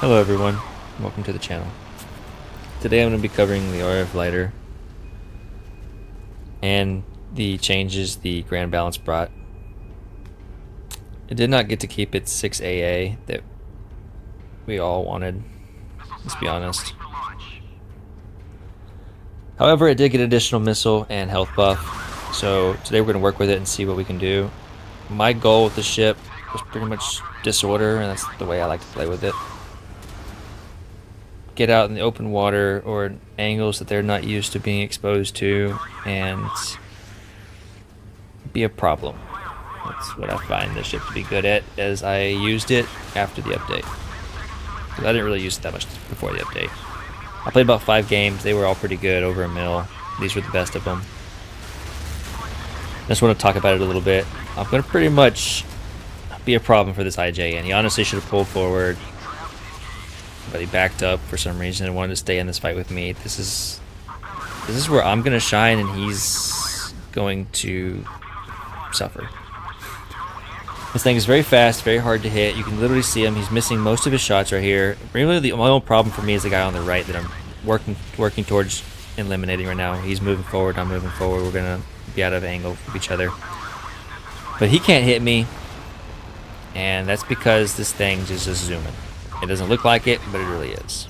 Hello everyone, welcome to the channel. Today I'm going to be covering the RF lighter and the changes the Grand Balance brought. It did not get to keep its 6 AA that we all wanted, let's be honest. However, it did get additional missile and health buff, so today we're going to work with it and see what we can do. My goal with the ship was pretty much disorder, and that's the way I like to play with it. Get out in the open water or angles that they're not used to being exposed to and be a problem. That's what I find the ship to be good at, as I used it after the update. I didn't really use it that much before the update. I played about 5 games, they were all pretty good, over a mil. These were the best of them. I just want to talk about it a little bit. I'm going to pretty much be a problem for this IJN. He honestly should have pulled forward, but he backed up for some reason and wanted to stay in this fight with me. This is where I'm gonna shine and he's going to suffer. This thing is very fast, very hard to hit. You can literally see him. He's missing most of his shots right here. Really, my only problem for me is the guy on the right that I'm working towards eliminating right now. He's moving forward, I'm moving forward. We're gonna be out of angle of each other. But he can't hit me, and that's because this thing is just zooming. It doesn't look like it, but it really is.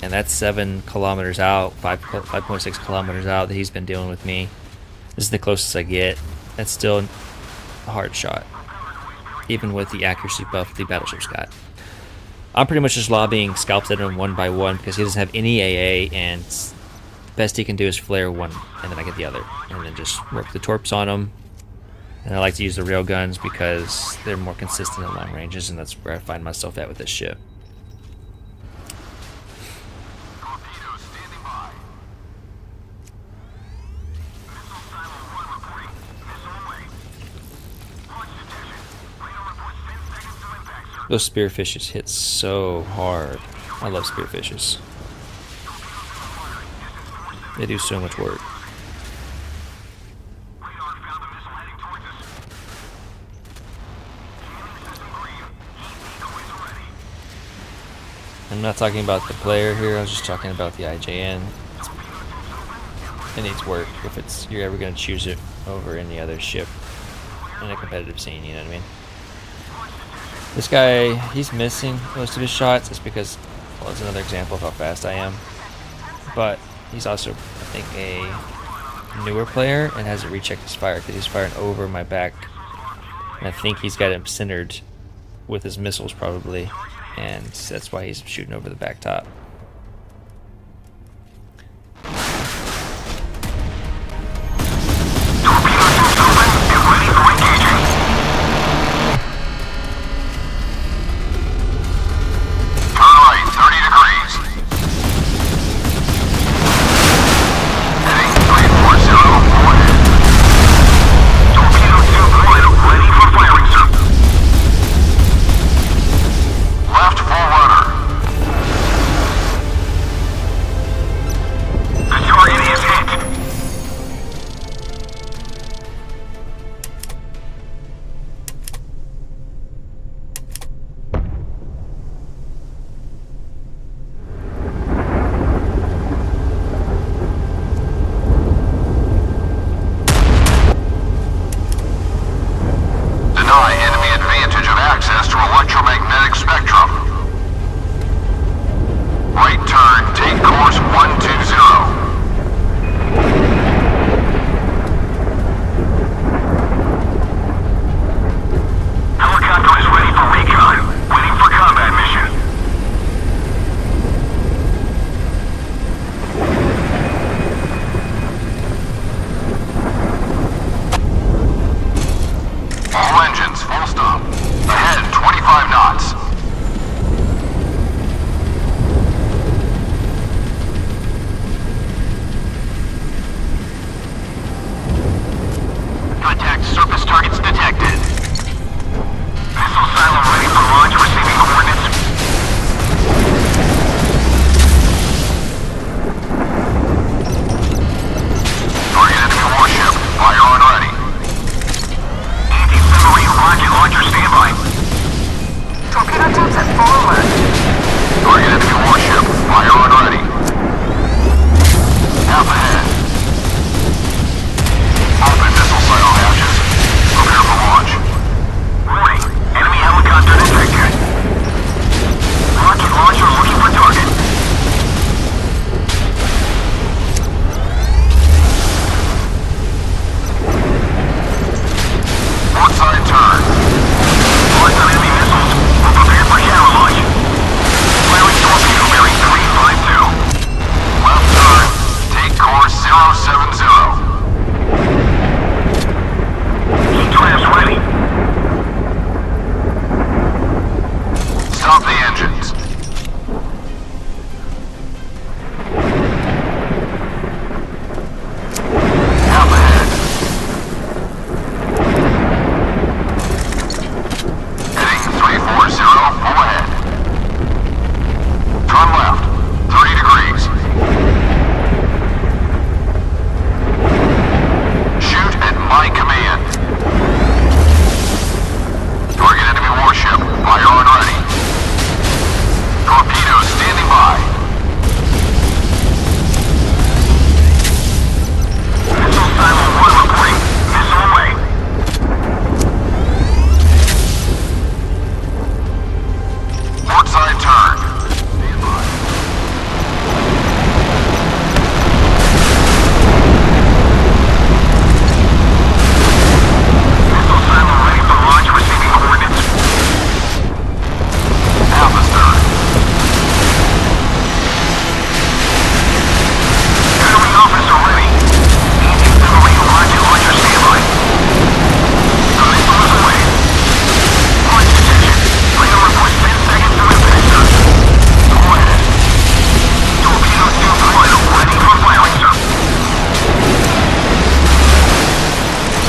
And that's 7 kilometers out, 5.6 kilometers out that he's been dealing with me. This is the closest I get. That's still a hard shot, even with the accuracy buff the battleship's got. I'm pretty much just lobbying scalps at him one by one because he doesn't have any AA, and the best he can do is flare one, and then I get the other. And then just work the torps on him. And I like to use the rail guns because they're more consistent at long ranges, and that's where I find myself at with this ship. Those spearfishes hit so hard. I love spearfishes. They do so much work. I'm not talking about the player here, I was just talking about the IJN. It needs work if you're ever going to choose it over any other ship in a competitive scene, you know what I mean? This guy, he's missing most of his shots. It's because, well, it's another example of how fast I am. But he's also, I think, a newer player and hasn't rechecked his fire because he's firing over my back. And I think he's got him centered with his missiles probably, and that's why he's shooting over the back top. Torpedo tips at full alert. Fire on ready. Half ahead. Open missile silo hatches. Prepare for launch. Warning. Enemy helicopter detected. Rocket launcher looking for target. Port side turn. Lots of enemy missiles. We're prepared for channel launch. Flaring torpedo bearing 352. Left turn. Take course 070. Heat traps ready. Stop the engines. Half ahead. Heading 340, pull ahead. Turn left, 30 degrees. Shoot at my command. Target enemy warship, fire on ready. Torpedoes standing by. Missile silo 1 reporting. Missile away. Port side turn. Stand by. Missile silo ready for launch, receiving coordinates. Half astern. Enemy officer ready. Engine submarine rocket launcher standby. The missile is away. Launch decision. Final report 10 seconds to impact. Go ahead. Torpedo still final. Ready for firing, sir.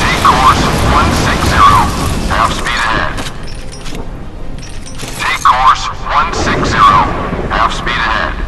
Take course 160. Half speed ahead. Take course 160. Half speed ahead.